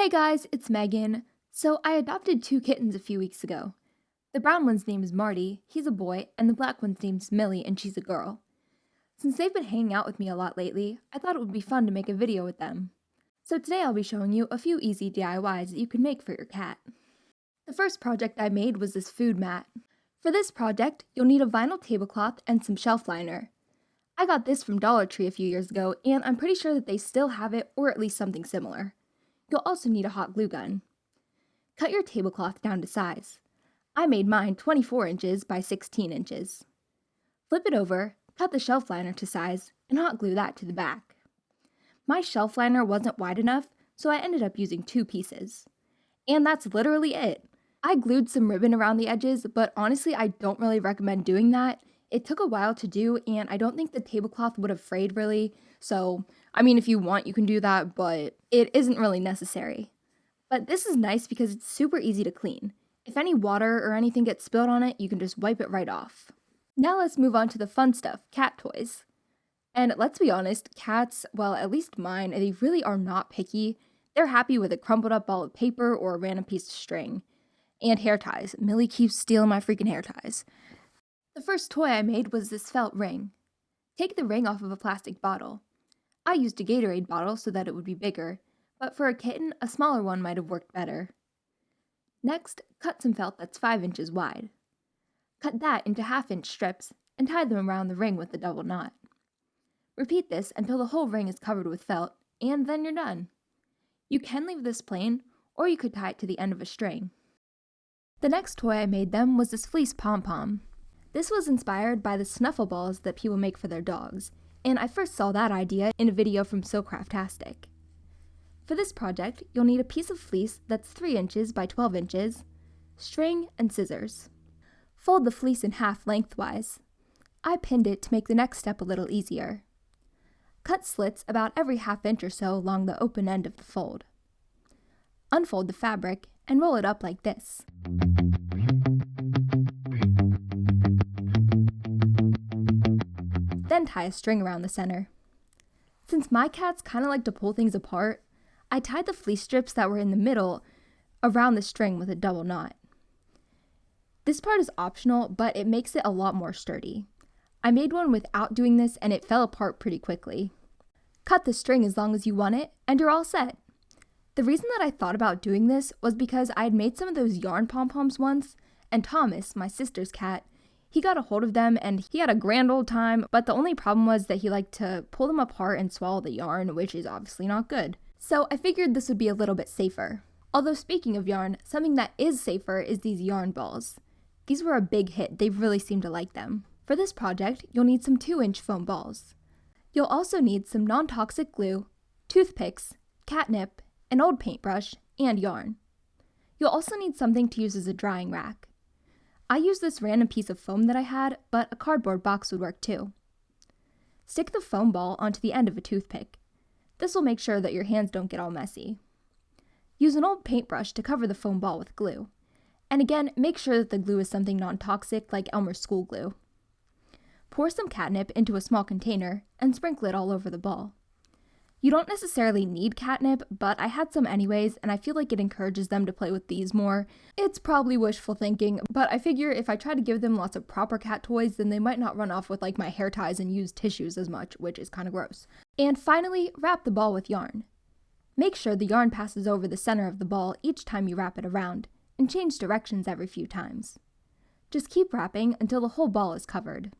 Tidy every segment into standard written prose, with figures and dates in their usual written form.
Hey guys, it's Megan. So I adopted 2 kittens a few weeks ago. The brown one's name is Marty, he's a boy, and the black one's name's Millie, and she's a girl. Since they've been hanging out with me a lot lately, I thought it would be fun to make a video with them. So today I'll be showing you a few easy DIYs that you can make for your cat. The first project I made was this food mat. For this project, you'll need a vinyl tablecloth and some shelf liner. I got this from Dollar Tree a few years ago, and I'm pretty sure that they still have it, or at least something similar. You'll also need a hot glue gun. Cut your tablecloth down to size. I made mine 24 inches by 16 inches. Flip it over, cut the shelf liner to size, and hot glue that to the back. My shelf liner wasn't wide enough, so I ended up using 2 pieces. And that's literally it. I glued some ribbon around the edges, but honestly I don't really recommend doing that. It took a while to do, and I don't think the tablecloth would have frayed really, so if you want you can do that, but it isn't really necessary. But this is nice because it's super easy to clean. If any water or anything gets spilled on it, you can just wipe it right off. Now let's move on to the fun stuff, cat toys. And let's be honest, cats, well at least mine, they really are not picky. They're happy with a crumpled up ball of paper or a random piece of string. And hair ties. Millie keeps stealing my freaking hair ties. The first toy I made was this felt ring. Take the ring off of a plastic bottle. I used a Gatorade bottle so that it would be bigger, but for a kitten, a smaller one might have worked better. Next, cut some felt that's 5 inches wide. Cut that into 1/2-inch strips and tie them around the ring with a double knot. Repeat this until the whole ring is covered with felt, and then you're done. You can leave this plain, or you could tie it to the end of a string. The next toy I made them was this Fleece Pom Pom. This was inspired by the snuffle balls that people make for their dogs, and I first saw that idea in a video from SoCraftastic. For this project, you'll need a piece of fleece that's 3 inches by 12 inches, string, and scissors. Fold the fleece in half lengthwise. I pinned it to make the next step a little easier. Cut slits about every 1/2 inch or so along the open end of the fold. Unfold the fabric and roll it up like this. Then tie a string around the center. Since my cats kind of like to pull things apart, I tied the fleece strips that were in the middle around the string with a double knot. This part is optional, but it makes it a lot more sturdy. I made one without doing this and it fell apart pretty quickly. Cut the string as long as you want it, and you're all set. The reason that I thought about doing this was because I had made some of those yarn pom-poms once, and Thomas, my sister's cat, he got a hold of them and he had a grand old time, but the only problem was that he liked to pull them apart and swallow the yarn, which is obviously not good. So I figured this would be a little bit safer. Although speaking of yarn, something that is safer is these yarn balls. These were a big hit, they really seemed to like them. For this project, you'll need some 2-inch foam balls. You'll also need some non-toxic glue, toothpicks, catnip, an old paintbrush, and yarn. You'll also need something to use as a drying rack. I used this random piece of foam that I had, but a cardboard box would work too. Stick the foam ball onto the end of a toothpick. This will make sure that your hands don't get all messy. Use an old paintbrush to cover the foam ball with glue. And again, make sure that the glue is something non-toxic like Elmer's school glue. Pour some catnip into a small container and sprinkle it all over the ball. You don't necessarily need catnip, but I had some anyways, and I feel like it encourages them to play with these more. It's probably wishful thinking, but I figure if I try to give them lots of proper cat toys, then they might not run off with like my hair ties and used tissues as much, which is kind of gross. And finally, wrap the ball with yarn. Make sure the yarn passes over the center of the ball each time you wrap it around, and change directions every few times. Just keep wrapping until the whole ball is covered.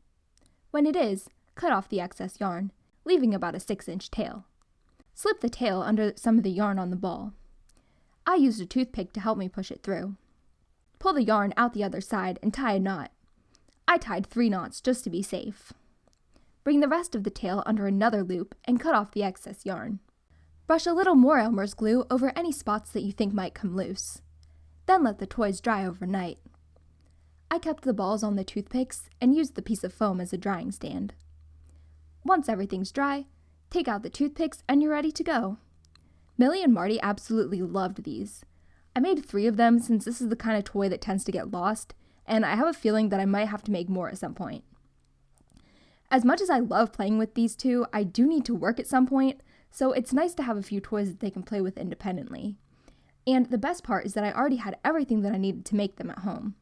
When it is, cut off the excess yarn, leaving about a 6-inch tail. Slip the tail under some of the yarn on the ball. I used a toothpick to help me push it through. Pull the yarn out the other side and tie a knot. I tied 3 knots just to be safe. Bring the rest of the tail under another loop and cut off the excess yarn. Brush a little more Elmer's glue over any spots that you think might come loose. Then let the toys dry overnight. I kept the balls on the toothpicks and used the piece of foam as a drying stand. Once everything's dry, take out the toothpicks and you're ready to go. Millie and Marty absolutely loved these. I made 3 of them since this is the kind of toy that tends to get lost, and I have a feeling that I might have to make more at some point. As much as I love playing with these 2, I do need to work at some point, so it's nice to have a few toys that they can play with independently. And the best part is that I already had everything that I needed to make them at home.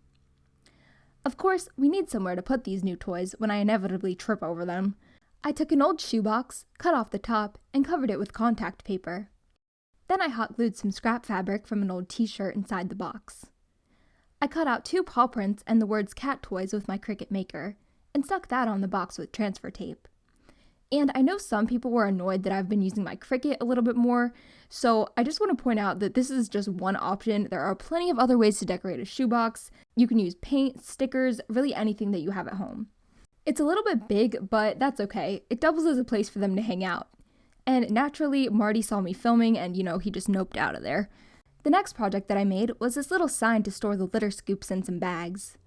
Of course, we need somewhere to put these new toys when I inevitably trip over them. I took an old shoebox, cut off the top, and covered it with contact paper. Then I hot glued some scrap fabric from an old t-shirt inside the box. I cut out 2 paw prints and the words cat toys with my Cricut Maker, and stuck that on the box with transfer tape. And I know some people were annoyed that I've been using my Cricut a little bit more, so I just want to point out that this is just one option. There are plenty of other ways to decorate a shoebox. You can use paint, stickers, really anything that you have at home. It's a little bit big, but that's okay. It doubles as a place for them to hang out. And naturally, Marty saw me filming and, he just noped out of there. The next project that I made was this little sign to store the litter scoops in some bags.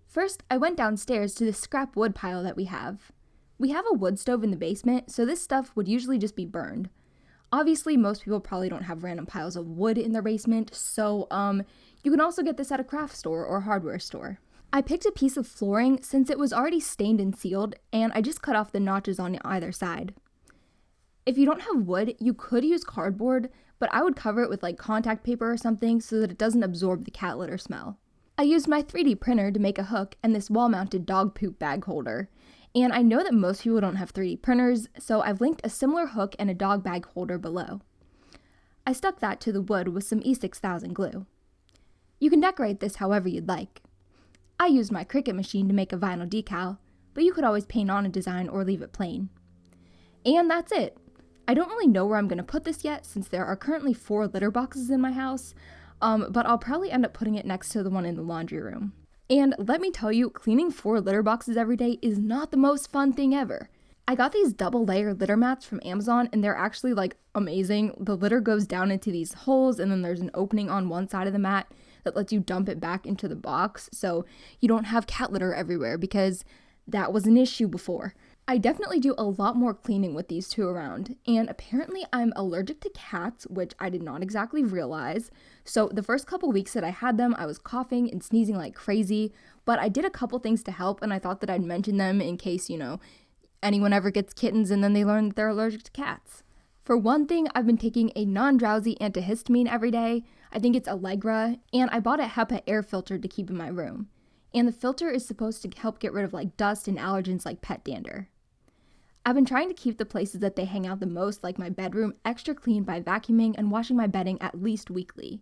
First, I went downstairs to the scrap wood pile that we have. We have a wood stove in the basement, so this stuff would usually just be burned. Obviously, most people probably don't have random piles of wood in their basement, so you can also get this at a craft store or hardware store. I picked a piece of flooring since it was already stained and sealed, and I just cut off the notches on either side. If you don't have wood, you could use cardboard, but I would cover it with contact paper or something so that it doesn't absorb the cat litter smell. I used my 3D printer to make a hook and this wall-mounted dog poop bag holder. And I know that most people don't have 3D printers, so I've linked a similar hook and a dog bag holder below. I stuck that to the wood with some E6000 glue. You can decorate this however you'd like. I used my Cricut machine to make a vinyl decal, but you could always paint on a design or leave it plain. And that's it. I don't really know where I'm going to put this yet since there are currently 4 litter boxes in my house, but I'll probably end up putting it next to the one in the laundry room. And let me tell you, cleaning 4 litter boxes every day is not the most fun thing ever. I got these double layer litter mats from Amazon and they're actually amazing. The litter goes down into these holes and then there's an opening on one side of the mat that lets you dump it back into the box so you don't have cat litter everywhere because that was an issue before. I definitely do a lot more cleaning with these 2 around, and apparently I'm allergic to cats, which I did not exactly realize. So the first couple weeks that I had them, I was coughing and sneezing like crazy, but I did a couple things to help, and I thought that I'd mention them in case, anyone ever gets kittens and then they learn that they're allergic to cats. For one thing, I've been taking a non-drowsy antihistamine every day. I think it's Allegra, and I bought a HEPA air filter to keep in my room. And the filter is supposed to help get rid of dust and allergens like pet dander. I've been trying to keep the places that they hang out the most, like my bedroom, extra clean by vacuuming and washing my bedding at least weekly.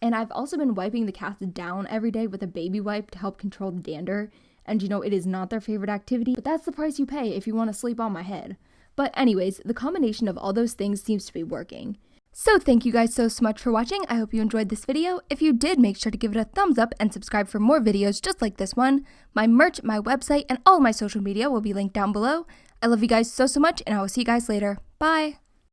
And I've also been wiping the cats down every day with a baby wipe to help control the dander. And it is not their favorite activity, but that's the price you pay if you want to sleep on my head. But anyways, the combination of all those things seems to be working. So thank you guys so much for watching. I hope you enjoyed this video. If you did, make sure to give it a thumbs up and subscribe for more videos just like this one. My merch, my website, and all my social media will be linked down below. I love you guys so much, and I will see you guys later. Bye!